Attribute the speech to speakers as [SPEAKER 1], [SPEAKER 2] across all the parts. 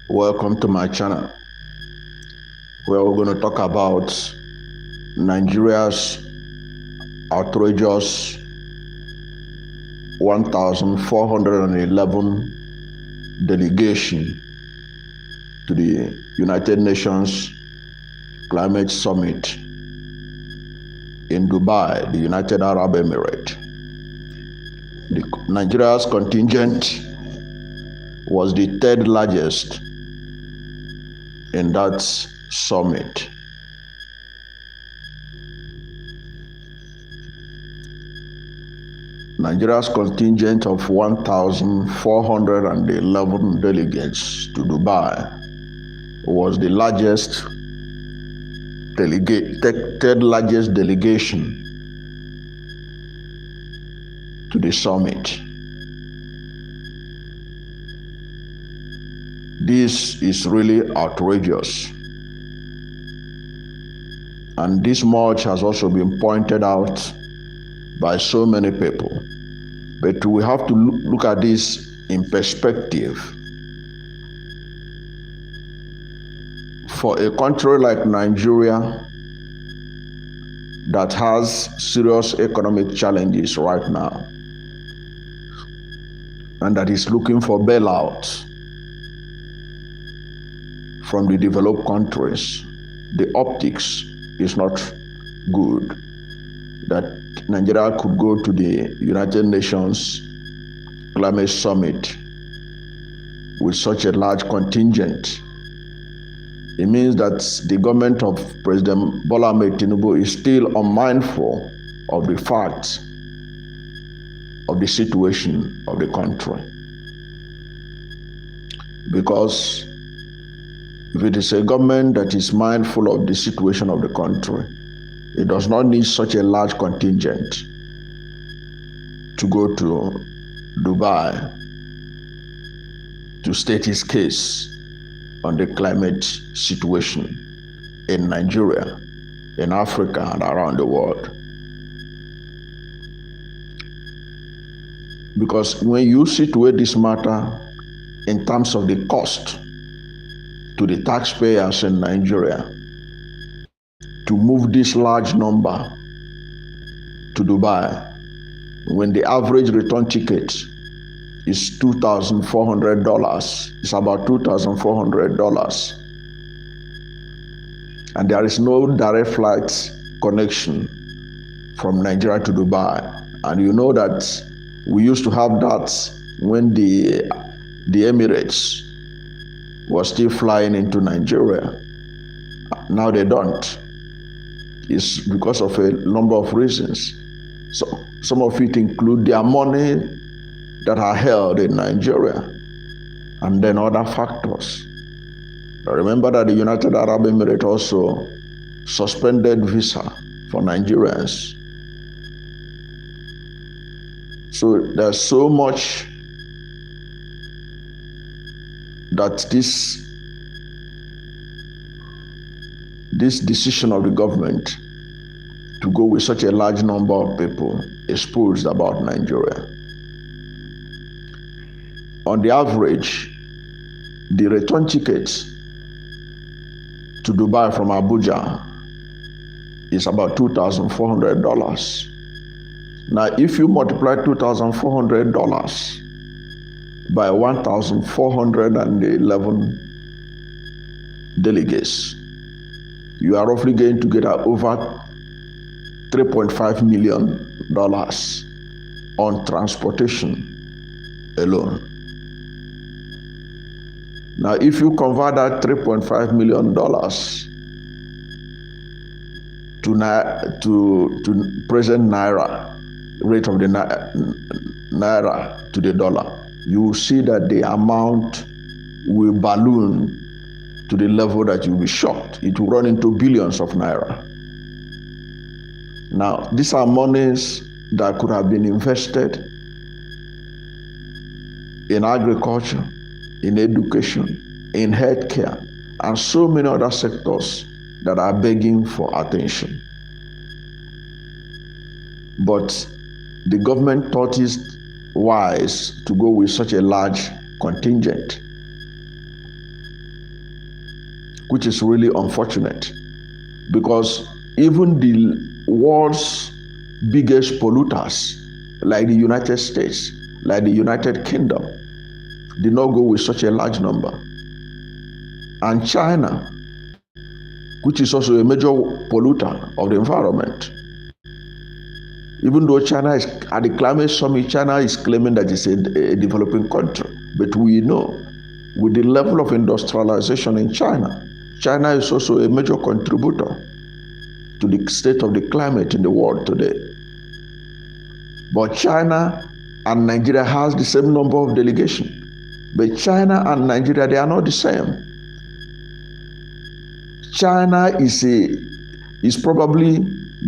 [SPEAKER 1] Welcome to my channel, where we're going to talk about Nigeria's outrageous 1,411 delegation to the United Nations Climate Summit in Dubai, the United Arab Emirates. Nigeria's contingent was the third largest in that summit. Nigeria's contingent of 1,411 delegates to Dubai was the third largest delegation to the summit. This is really outrageous. And this much has also been pointed out by so many people. But we have to look at this in perspective. For a country like Nigeria that has serious economic challenges right now and that is looking for bailouts from the developed countries, the optics is not good. That Nigeria could go to the United Nations Climate Summit with such a large contingent. It means that the government of President Bola Ahmed Tinubu is still unmindful of the fact of the situation of the country. Because if it is a government that is mindful of the situation of the country, it does not need such a large contingent to go to Dubai to state its case on the climate situation in Nigeria, in Africa, and around the world. Because when you situate this matter in terms of the cost to the taxpayers in Nigeria to move this large number to Dubai, when the average return ticket is $2,400, it's about $2,400, and there is no direct flight connection from Nigeria to Dubai. And you know that we used to have that when the Emirates was still flying into Nigeria. Now they don't. It's because of a number of reasons. So some of it include their money that are held in Nigeria, and then other factors. Remember that the United Arab Emirates also suspended visa for Nigerians. So there's so much that this decision of the government to go with such a large number of people exposed about Nigeria. On the average, the return tickets to Dubai from Abuja is about $2,400. Now, if you multiply $2,400 by 1,411 delegates, you are roughly going to get over $3.5 million on transportation alone. Now, if you convert that $3.5 million to present naira rate of the naira to the dollar, you will see that the amount will balloon to the level that you'll be shocked. It will run into billions of naira. Now, these are monies that could have been invested in agriculture, in education, in healthcare, and so many other sectors that are begging for attention. But the government thought it wise to go with such a large contingent which is really unfortunate, because even the world's biggest polluters, like the United States, like the United Kingdom, did not go with such a large number. And China, which is also a major polluter of the environment, even though China is at the climate summit, China is claiming that it's a developing country. But we know with the level of industrialization in China, China is also a major contributor to the state of the climate in the world today. But China and Nigeria has the same number of delegations. But China and Nigeria, they are not the same. China is probably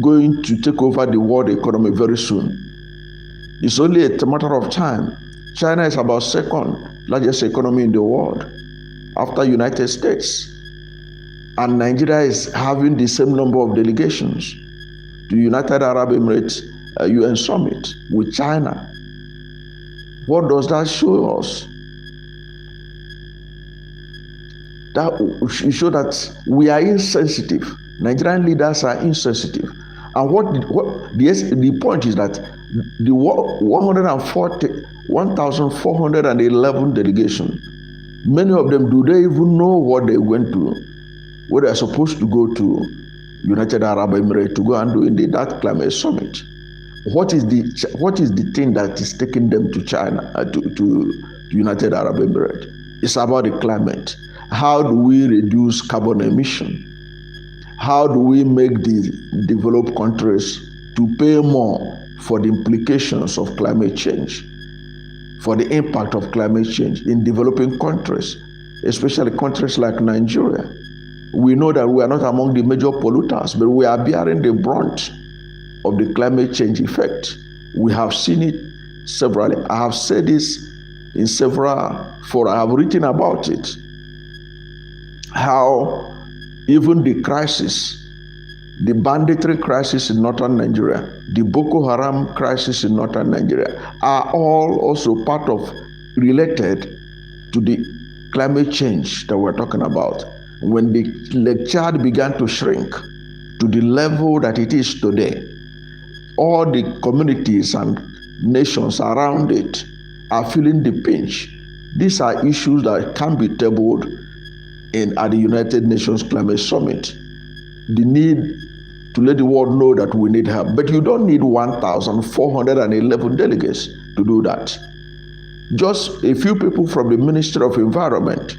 [SPEAKER 1] going to take over the world economy very soon. It's only a matter of time. China is about second largest economy in the world after United States. And Nigeria is having the same number of delegations to United Arab Emirates UN Summit with China. What does that show us? That shows that we are insensitive. Nigerian leaders are insensitive. And the point is that the 1,411 delegations, many of them, do they even know what they went to, what they are supposed to go to United Arab Emirates to go and do in that climate summit? What is the thing that is taking them to China, to United Arab Emirates? It's about the climate. How do we reduce carbon emission? How do we make the developed countries to pay more for the implications of climate change, for the impact of climate change in developing countries, especially countries like Nigeria? We know that we are not among the major polluters, but we are bearing the brunt of the climate change effect. We have seen it severally. I have said this in several fora. I have written about it. How even the crisis, the banditry crisis in northern Nigeria, the Boko Haram crisis in northern Nigeria, are all also related to the climate change that we're talking about. When the Lake Chad began to shrink to the level that it is today, all the communities and nations around it are feeling the pinch. These are issues that can be tabled at the United Nations Climate Summit. The need to let the world know that we need help. But you don't need 1,411 delegates to do that. Just a few people from the Ministry of Environment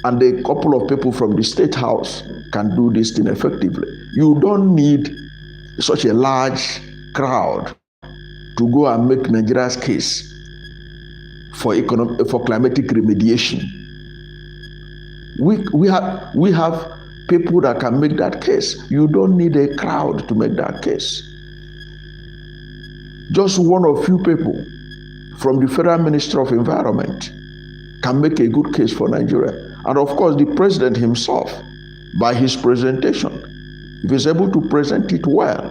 [SPEAKER 1] and a couple of people from the State House can do this thing effectively. You don't need such a large crowd to go and make Nigeria's case for climatic remediation. We have people that can make that case. You don't need a crowd to make that case. Just one or few people from the Federal Ministry of Environment can make a good case for Nigeria. And of course, the president himself, by his presentation, if he's able to present it well,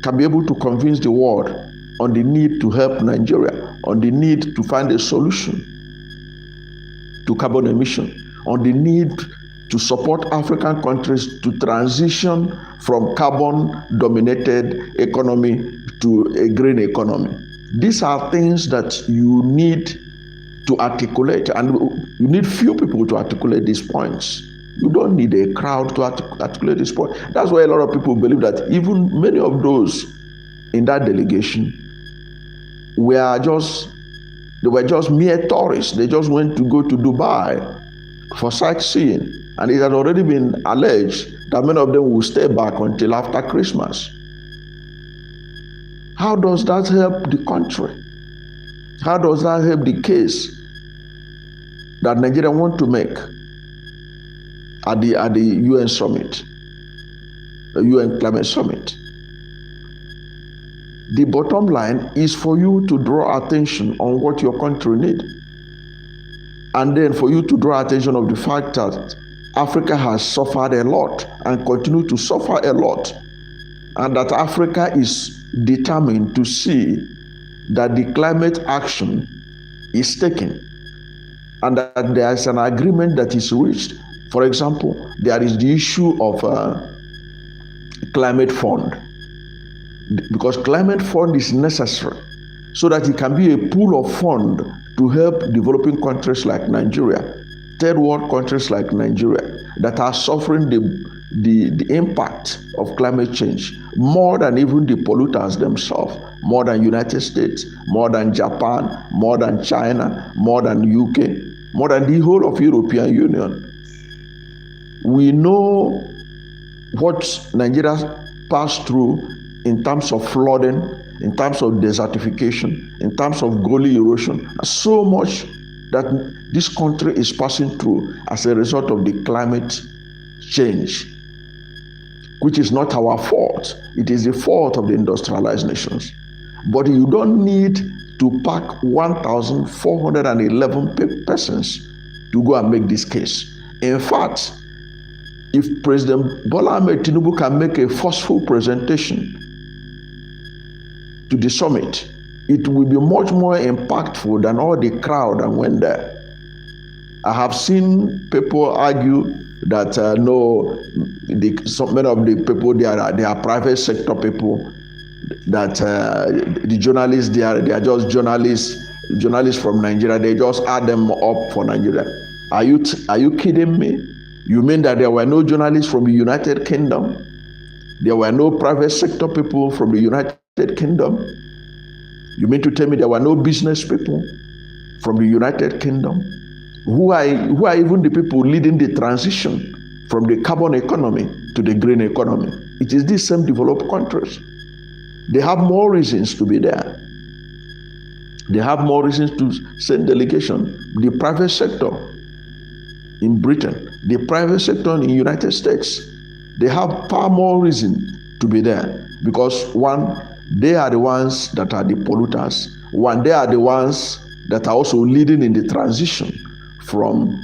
[SPEAKER 1] can be able to convince the world on the need to help Nigeria, on the need to find a solution to carbon emission, on the need to support African countries to transition from carbon-dominated economy to a green economy. These are things that you need to articulate, and you need few people to articulate these points. You don't need a crowd to articulate this point. That's why a lot of people believe that even many of those in that delegation were just mere tourists. They just went to go to Dubai for sightseeing, and it had already been alleged that many of them will stay back until after Christmas. How does that help the country? How does that help the case that Nigeria want to make at the UN summit, the UN climate summit? The bottom line is for you to draw attention on what your country needs, and then for you to draw attention of the fact that Africa has suffered a lot and continue to suffer a lot, and that Africa is determined to see that the climate action is taken and that there is an agreement that is reached For example, there is the issue of climate fund, because climate fund is necessary so that it can be a pool of fund to help developing countries like Nigeria, third world countries like Nigeria, that are suffering the impact of climate change more than even the polluters themselves, more than United States, more than Japan, more than China, more than UK, more than the whole of European Union. We know what Nigeria passed through in terms of flooding, in terms of desertification, in terms of gully erosion, so much that this country is passing through as a result of the climate change, which is not our fault. It is the fault of the industrialized nations. But you don't need to pack 1,411 persons to go and make this case. In fact, if President Bola Ahmed Tinubu can make a forceful presentation to the summit, it will be much more impactful than all the crowd that went there. I have seen people argue that no, many of the people they are private sector people, that the journalists they are just journalists from Nigeria. They just add them up for Nigeria. Are you kidding me? You mean that there were no journalists from the United Kingdom? There were no private sector people from the United Kingdom? You mean to tell me there were no business people from the United Kingdom? Who are even the people leading the transition from the carbon economy to the green economy? It is these same developed countries. They have more reasons to be there. They have more reasons to send delegation. The private sector in Britain, the private sector in the United States, they have far more reason to be there, because one, they are the ones that are the polluters. One, they are the ones that are also leading in the transition from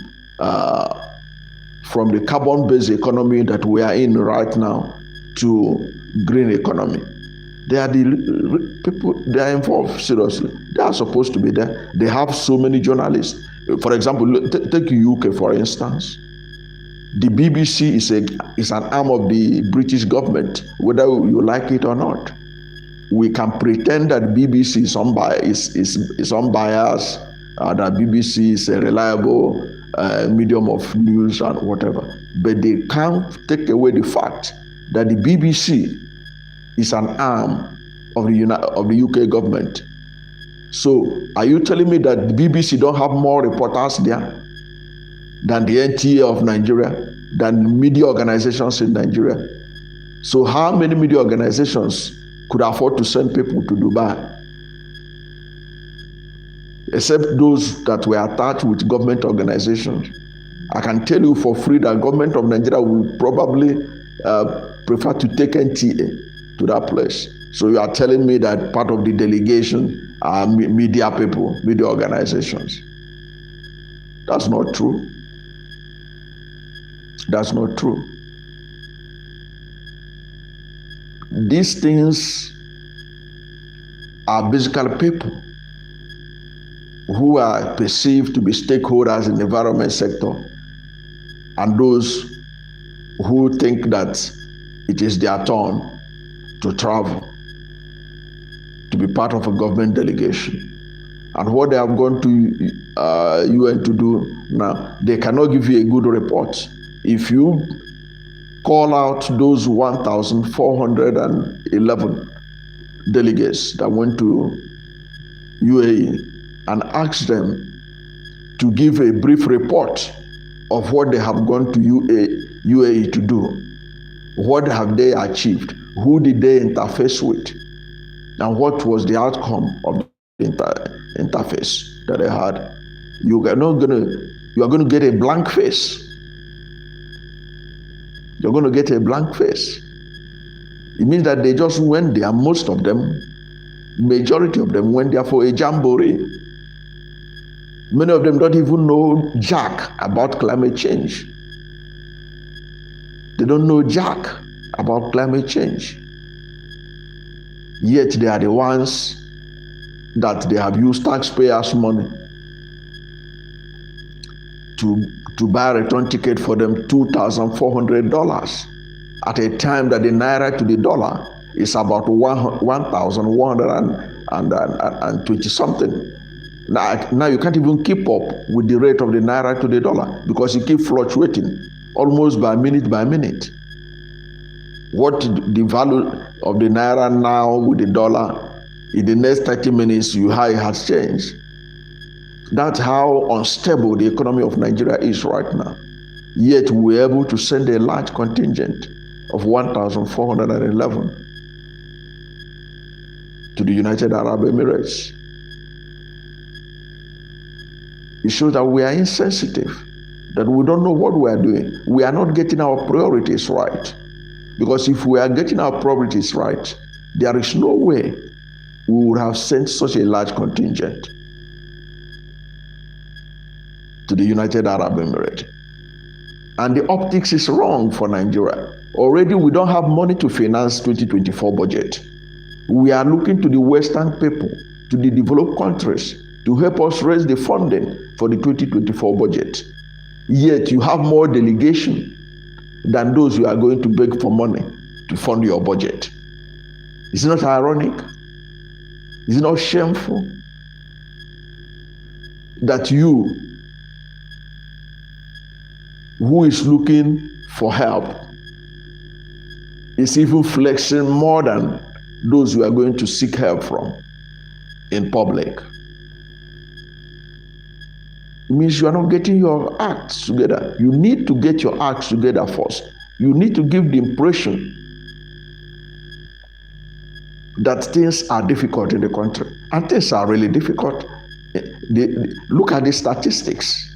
[SPEAKER 1] the carbon-based economy that we are in right now to green economy. They are the people, they are involved seriously. They are supposed to be there. They have so many journalists. For example, take UK for instance. The BBC is an arm of the British government, whether you like it or not. We can pretend that BBC is unbiased, that BBC is a reliable medium of news and whatever. But they can't take away the fact that the BBC is an arm of the UK government. So are you telling me that the BBC don't have more reporters there than the NTA of Nigeria, than media organizations in Nigeria? So how many media organizations could afford to send people to Dubai? Except those that were attached with government organizations. I can tell you for free that government of Nigeria will probably prefer to take NTA to that place. So you are telling me that part of the delegation are media people, media organizations. That's not true. That's not true. These things are basically people who are perceived to be stakeholders in the environment sector, and those who think that it is their turn to travel, to be part of a government delegation. And what they have gone to UN to do now, they cannot give you a good report. If you call out those 1,411 delegates that went to UAE and ask them to give a brief report of what they have gone to UAE to do, what have they achieved, who did they interface with, and what was the outcome of the interface that they had, you are going to get a blank face. You're going to get a blank face. It means that they just went there. Most of them, majority of them went there for a jamboree. Many of them don't even know jack about climate change. They don't know jack about climate change. Yet they are the ones that they have used taxpayers' money to buy a return ticket for them $2,400 at a time that the naira to the dollar is about 1,120 something. Now you can't even keep up with the rate of the naira to the dollar because it keeps fluctuating almost by minute by minute. What the value of the naira now with the dollar in the next 30 minutes, how it has changed. That's how unstable the economy of Nigeria is right now. Yet we're able to send a large contingent of 1,411 to the United Arab Emirates. It shows that we are insensitive, that we don't know what we are doing. We are not getting our priorities right. Because if we are getting our priorities right, there is no way we would have sent such a large contingent to the United Arab Emirates. And the optics is wrong for Nigeria. Already we don't have money to finance 2024 budget. We are looking to the Western people, to the developed countries, to help us raise the funding for the 2024 budget. Yet you have more delegation than those you are going to beg for money to fund your budget. Is it not ironic? Is it not shameful that you, who is looking for help, is even flexing more than those you are going to seek help from in public? It means you are not getting your acts together. You need to get your acts together first. You need to give the impression that things are difficult in the country. And things are really difficult. Look at the statistics.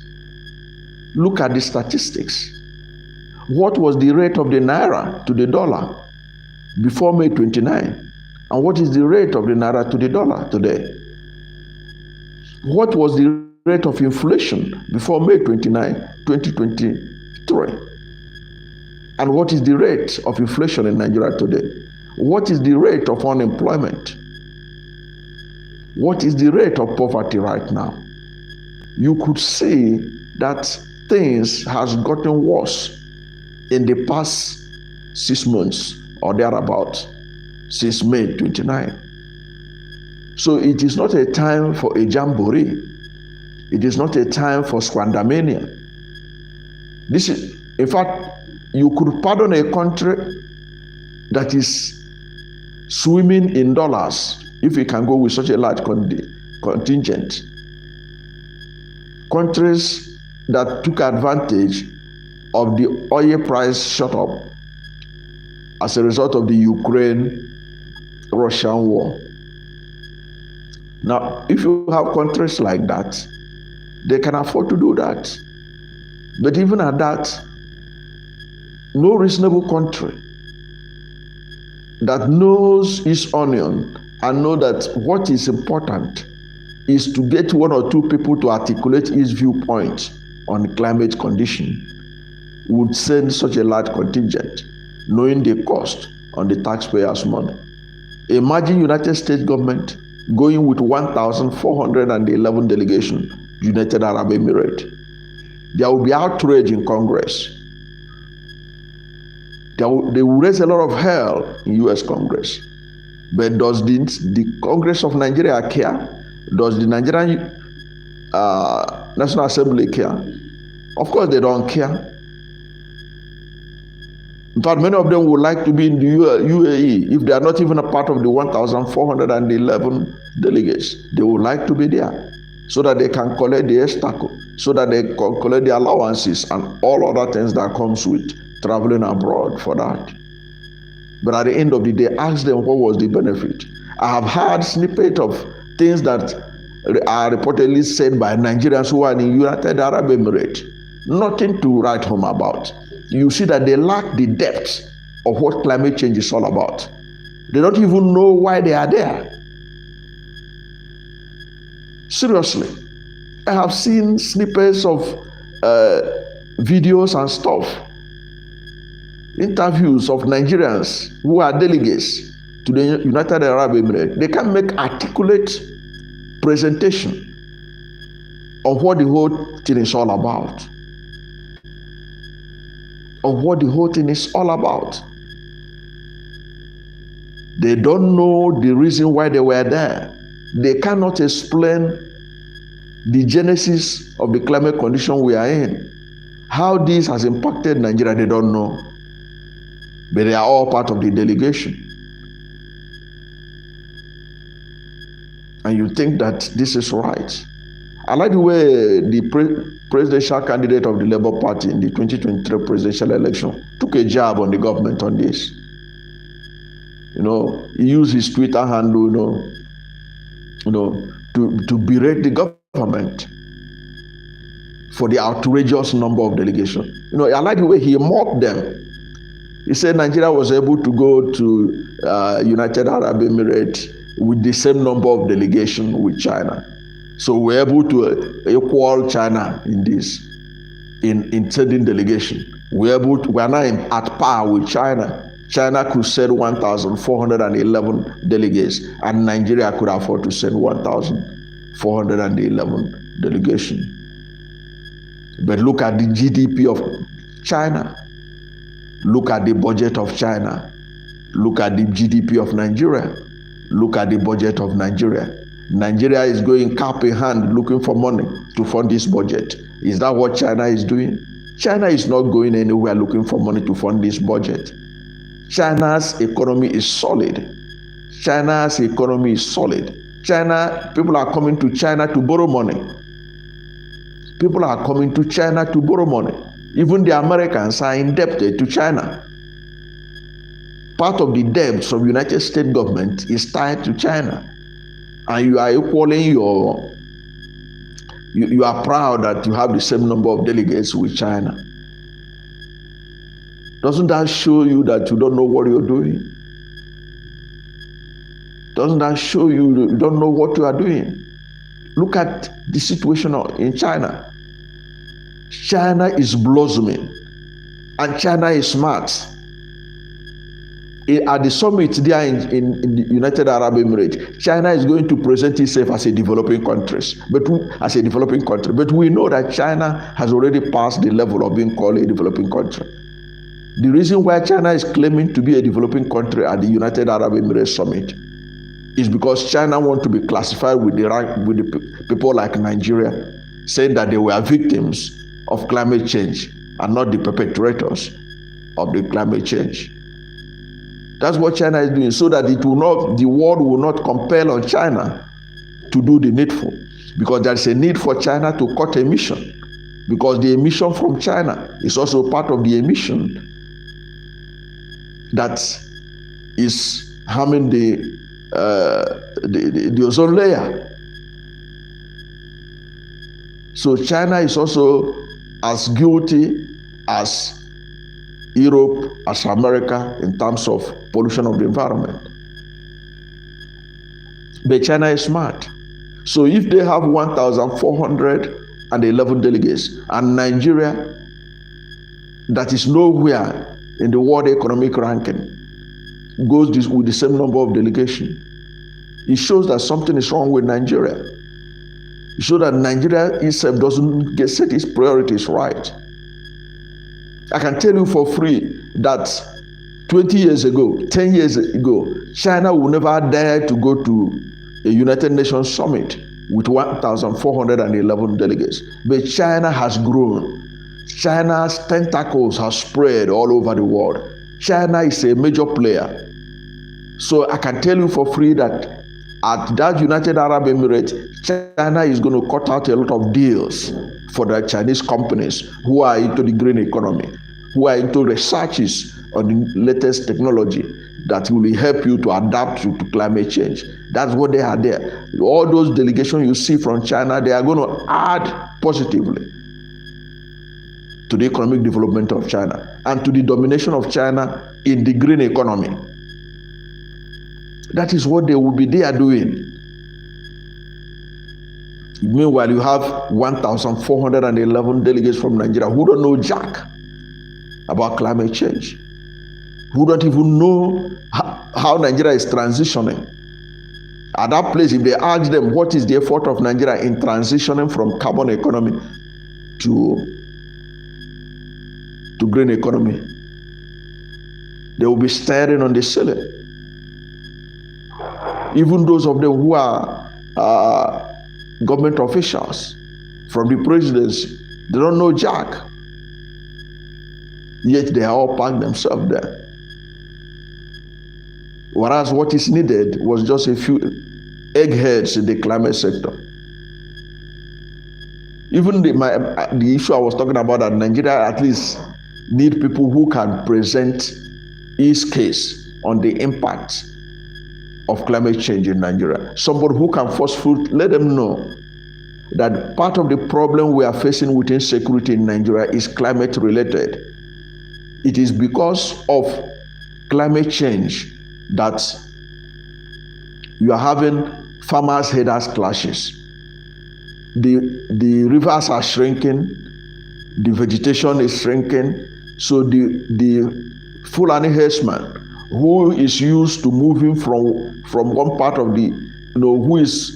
[SPEAKER 1] Look at the statistics. What was the rate of the naira to the dollar before May 29? And what is the rate of the naira to the dollar today? What was the rate of inflation before May 29, 2023? And what is the rate of inflation in Nigeria today? What is the rate of unemployment? What is the rate of poverty right now? You could see that things has gotten worse in the past 6 months or thereabout, since May 29. So it is not a time for a jamboree. It is not a time for squandermania. This is, in fact, you could pardon a country that is swimming in dollars if it can go with such a large contingent. Countries that took advantage of the oil price shot up as a result of the Ukraine-Russian war. Now, if you have countries like that, they can afford to do that. But even at that, no reasonable country that knows its onion and know that what is important is to get one or two people to articulate his viewpoint on climate condition would send such a large contingent, knowing the cost on the taxpayers' money. Imagine United States government going with 1,411 delegation, United Arab Emirates. There will be outrage in Congress. They will raise a lot of hell in U.S. Congress. But does the Congress of Nigeria care? Does the Nigerian National Assembly care? Of course they don't care. In fact, many of them would like to be in the UAE. If they are not even a part of the 1,411 delegates, they would like to be there so that they can collect the estaco, so that they can collect the allowances and all other things that comes with traveling abroad for that. But at the end of the day, ask them what was the benefit. I have heard snippets of things that are reportedly said by Nigerians who are in United Arab Emirates. Nothing to write home about. You see that they lack the depth of what climate change is all about. They don't even know why they are there. Seriously, I have seen snippets of videos and stuff, interviews of Nigerians who are delegates to the United Arab Emirates. They can make articulate presentation of what the whole thing is all about. Of what the whole thing is all about. They don't know the reason why they were there. They cannot explain the genesis of the climate condition we are in. How this has impacted Nigeria, they don't know. But they are all part of the delegation. And you think that this is right. I like the way the presidential candidate of the Labour Party in the 2023 presidential election took a jab on the government on this. He used his Twitter handle, to berate the government for the outrageous number of delegations. I like the way he mocked them. He said Nigeria was able to go to United Arab Emirates with the same number of delegations with China. So we're able to equal China in this, in sending delegation. We are now at par with China. China could send 1,411 delegates, and Nigeria could afford to send 1,411 delegations. But look at the GDP of China. Look at the budget of China. Look at the GDP of Nigeria. Look at the budget of Nigeria. Nigeria is going cap in hand looking for money to fund this budget. Is that what China is doing? China is not going anywhere looking for money to fund this budget. China's economy is solid. China's economy is solid. People are coming to China to borrow money. People are coming to China to borrow money. Even the Americans are indebted to China. Part of the debts of United States government is tied to China. And you are equaling you are proud that you have the same number of delegates with China. Doesn't that show you that you don't know what you're doing? Doesn't that show you don't know what you are doing? Look at the situation in China. China is blossoming, and China is smart. At the summit there in the United Arab Emirates, China is going to present itself as a developing country. But we know that China has already passed the level of being called a developing country. The reason why China is claiming to be a developing country at the United Arab Emirates summit is because China wants to be classified with the people like Nigeria, saying that they were victims of climate change and not the perpetrators of the climate change. That's what China is doing, so that the world will not compel on China to do the needful, because there is a need for China to cut emission, because the emission from China is also part of the emission that is harming the ozone layer. So China is also as guilty as Europe, as America, in terms of pollution of the environment. But China is smart. So if they have 1,411 delegates, and Nigeria, that is nowhere in the World Economic Ranking, goes with the same number of delegations, it shows that something is wrong with Nigeria. It shows that Nigeria itself doesn't set its priorities right. I can tell you for free that 20 years ago, 10 years ago, China would never dare to go to a United Nations summit with 1,411 delegates. But China has grown. China's tentacles have spread all over the world. China is a major player. So I can tell you for free that at that United Arab Emirates, China is going to cut out a lot of deals for the Chinese companies who are into the green economy, who are into researches on the latest technology that will help you to adapt to climate change. That's what they are there. All those delegations you see from China, they are going to add positively to the economic development of China and to the domination of China in the green economy. That is what they will be there doing. Meanwhile, you have 1,411 delegates from Nigeria who don't know jack about climate change, who don't even know how Nigeria is transitioning At that place, if they ask them what is the effort of Nigeria in transitioning from carbon economy to green economy, they will be staring on the ceiling. Even those of them who are government officials from the presidency, they don't know jack. Yet they are all packed themselves there. Whereas what is needed was just a few eggheads in the climate sector. Even the issue I was talking about, that Nigeria at least need people who can present his case on the impact of climate change in Nigeria. Somebody who can forcefully let them know that part of the problem we are facing with insecurity in Nigeria is climate related. It is because of climate change that you are having farmers-herders clashes. The rivers are shrinking, the vegetation is shrinking, so the Fulani herdsman who is used to moving from one part of the, who is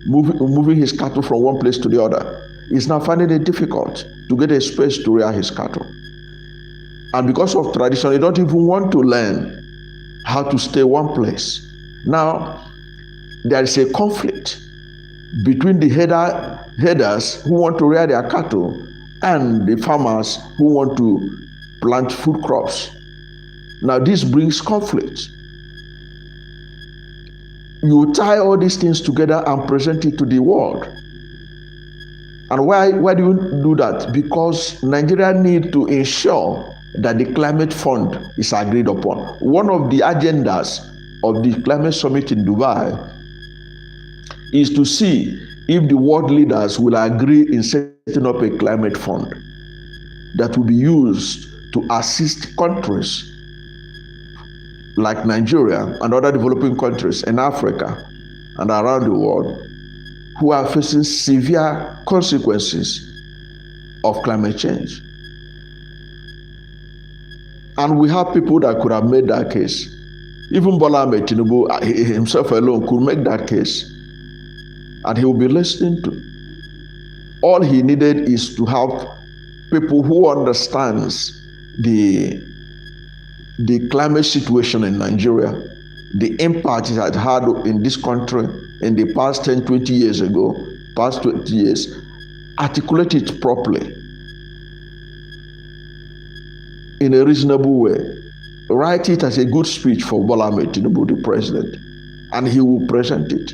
[SPEAKER 1] moving his cattle from one place to the other, is now finding it difficult to get a space to rear his cattle. And because of tradition, he don't even want to learn how to stay one place. Now, there is a conflict between the herders who want to rear their cattle and the farmers who want to plant food crops. Now, this brings conflict. You tie all these things together and present it to the world. And why do you do that? Because Nigeria needs to ensure that the climate fund is agreed upon. One of the agendas of the climate summit in Dubai is to see if the world leaders will agree in setting up a climate fund that will be used to assist countries like Nigeria and other developing countries in Africa and around the world who are facing severe consequences of climate change. And we have people that could have made that case. Even Bola Ahmed Tinubu himself alone could make that case, and he will be listened to. All he needed is to have people who understands the climate situation in Nigeria, the impact it had had in this country in the past 10, 20 years ago, past 20 years, articulate it properly in a reasonable way. Write it as a good speech for Bola Ahmed Tinubu, the president, and he will present it.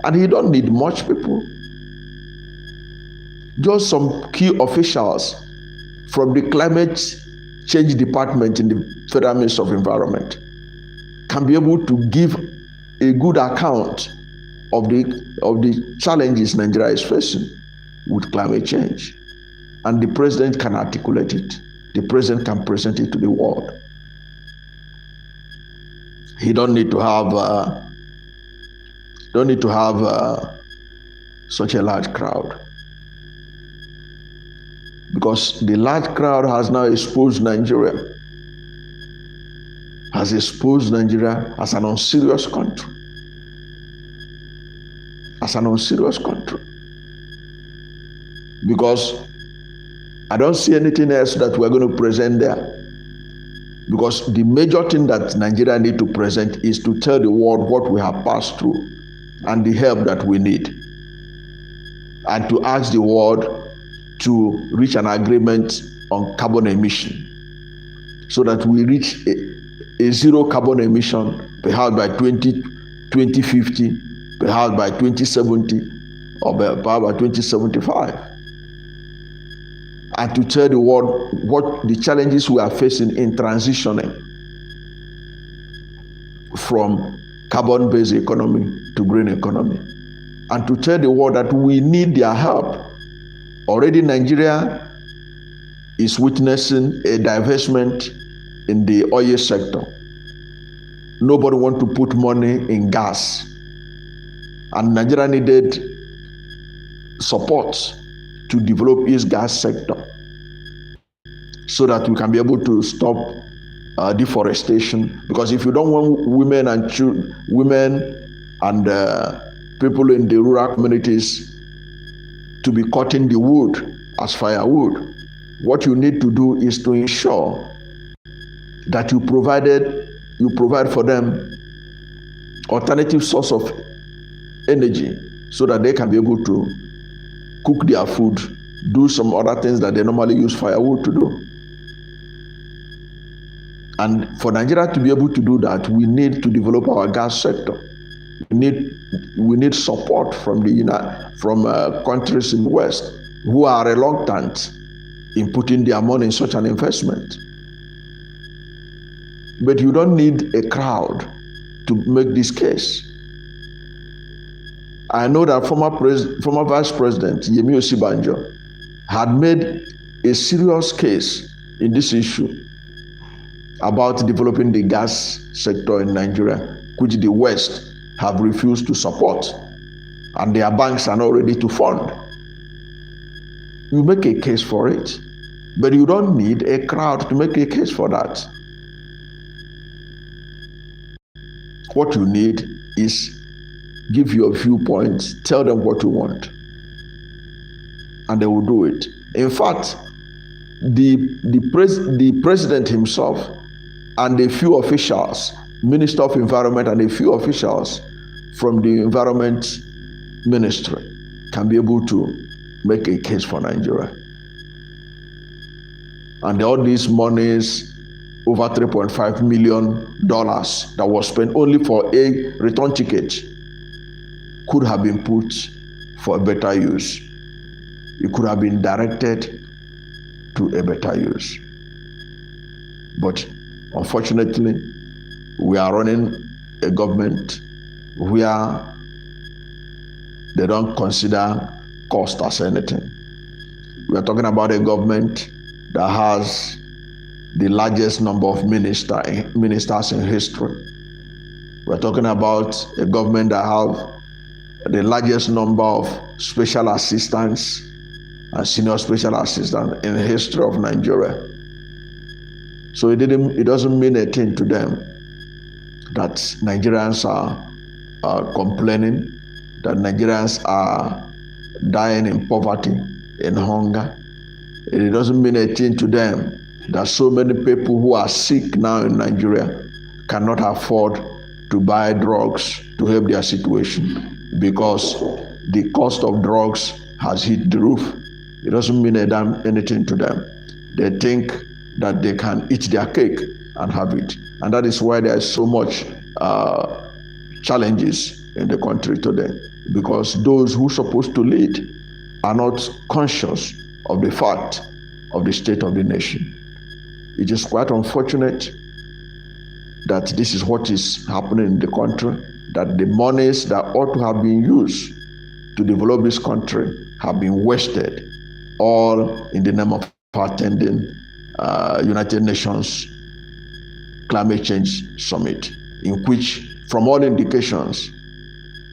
[SPEAKER 1] And he don't need much people. Just some key officials from the climate change department in the Federal Ministry of Environment can be able to give a good account of the challenges Nigeria is facing with climate change. And the president can articulate it. The president can present it to the world. He don't need to have such a large crowd, because the large crowd has now exposed Nigeria as an unserious country. Because I don't see anything else that we're going to present there. Because the major thing that Nigeria need to present is to tell the world what we have passed through and the help that we need, and to ask the world to reach an agreement on carbon emission, so that we reach a zero carbon emission, perhaps by 2050, perhaps by 2070, or perhaps by 2075. And to tell the world what the challenges we are facing in transitioning from carbon-based economy to green economy. And to tell the world that we need their help. Already Nigeria is witnessing a divestment in the oil sector. Nobody wants to put money in gas. And Nigeria needed support to develop its gas sector so that we can be able to stop deforestation. Because if you don't want women and people in the rural communities to be cutting the wood as firewood. What you need to do is to ensure that you provide for them alternative source of energy so that they can be able to cook their food, do some other things that they normally use firewood to do. And for Nigeria to be able to do that, we need to develop our gas sector. We need support from countries in the West who are reluctant in putting their money in such an investment. But you don't need a crowd to make this case. I know that former Vice President Yemi Osibanjo had made a serious case in this issue about developing the gas sector in Nigeria, which the West have refused to support, and their banks are not ready to fund. You make a case for it, but you don't need a crowd to make a case for that. What you need is give your viewpoints, tell them what you want, and they will do it. In fact, the president himself and a few officials, Minister of Environment and a few officials from the Environment Ministry can be able to make a case for Nigeria. And all these monies, over $3.5 million that was spent only for a return ticket, could have been put for a better use. It could have been directed to a better use. But unfortunately, we are running a government where they don't consider cost as anything. We are talking about a government that has the largest number of ministers in history. We are talking about a government that have the largest number of special assistants and senior special assistants in the history of Nigeria. So it doesn't mean a thing to them that Nigerians are complaining, that Nigerians are dying in poverty, in hunger. It doesn't mean a thing to them that so many people who are sick now in Nigeria cannot afford to buy drugs to help their situation because the cost of drugs has hit the roof. It doesn't mean anything to them. They think that they can eat their cake and have it. And that is why there is so much challenges in the country today, because those who are supposed to lead are not conscious of the fact of the state of the nation. It is quite unfortunate that this is what is happening in the country, that the monies that ought to have been used to develop this country have been wasted, all in the name of attending United Nations Climate Change Summit, in which, from all indications,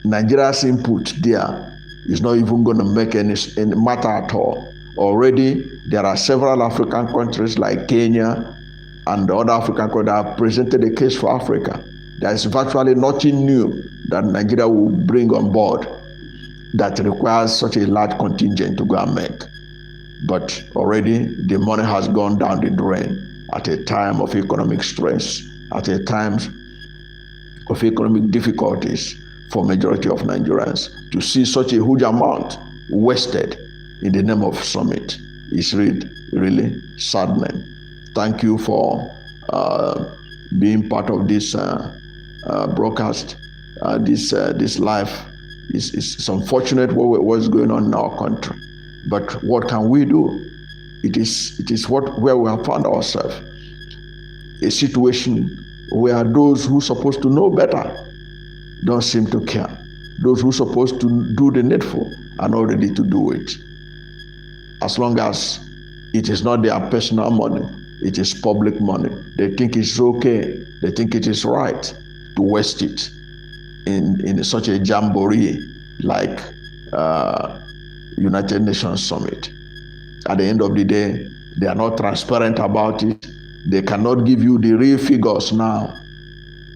[SPEAKER 1] Nigeria's input there is not even going to make any matter at all. Already, there are several African countries like Kenya and other African countries that have presented a case for Africa. There is virtually nothing new that Nigeria will bring on board that requires such a large contingent to go and make. But already the money has gone down the drain at a time of economic stress, at a time of economic difficulties for majority of Nigerians. To see such a huge amount wasted in the name of summit is really saddening. Thank you for being part of this broadcast. This live is unfortunate what's going on in our country. But what can we do? It is where we have found ourselves. A situation where those who are supposed to know better don't seem to care. Those who are supposed to do the needful are not ready to do it. As long as it is not their personal money, it is public money. They think it's okay. They think it is right to waste it in such a jamboree like United Nations Summit. At the end of the day, they are not transparent about it. They cannot give you the real figures now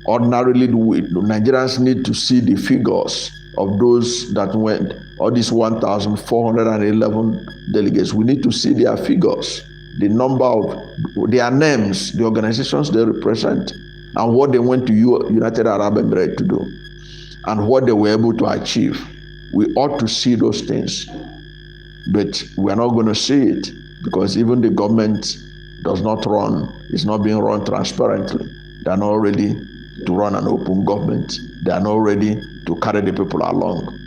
[SPEAKER 1] Ordinarily, Nigerians need to see the figures of those that went, all these 1,411 delegates. We need to see their figures, the number of their names, the organizations they represent, and what they went to United Arab Emirates to do, and what they were able to achieve. We ought to see those things, but we're not going to see it because even the government is not being run transparently. They're not ready to run an open government. They are not ready to carry the people along.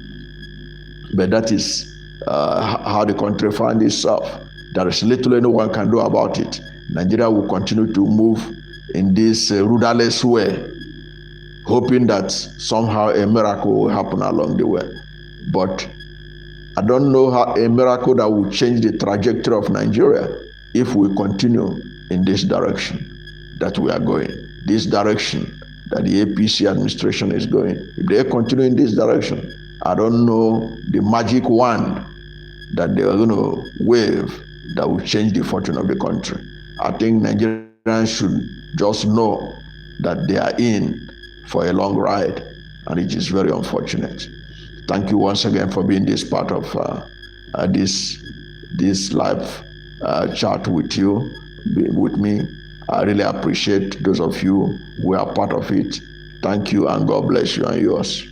[SPEAKER 1] But that is how the country finds itself. There is little anyone can do about it. Nigeria will continue to move in this rudderless way, hoping that somehow a miracle will happen along the way. But I don't know how a miracle that will change the trajectory of Nigeria if we continue in this direction that we are going, this direction that the APC administration is going. If they continue in this direction, I don't know the magic wand that they are going to wave that will change the fortune of the country. I think Nigerians should just know that they are in for a long ride, and it is very unfortunate. Thank you once again for being this part of this live chat with me. I really appreciate those of you who are part of it. Thank you, and God bless you and yours.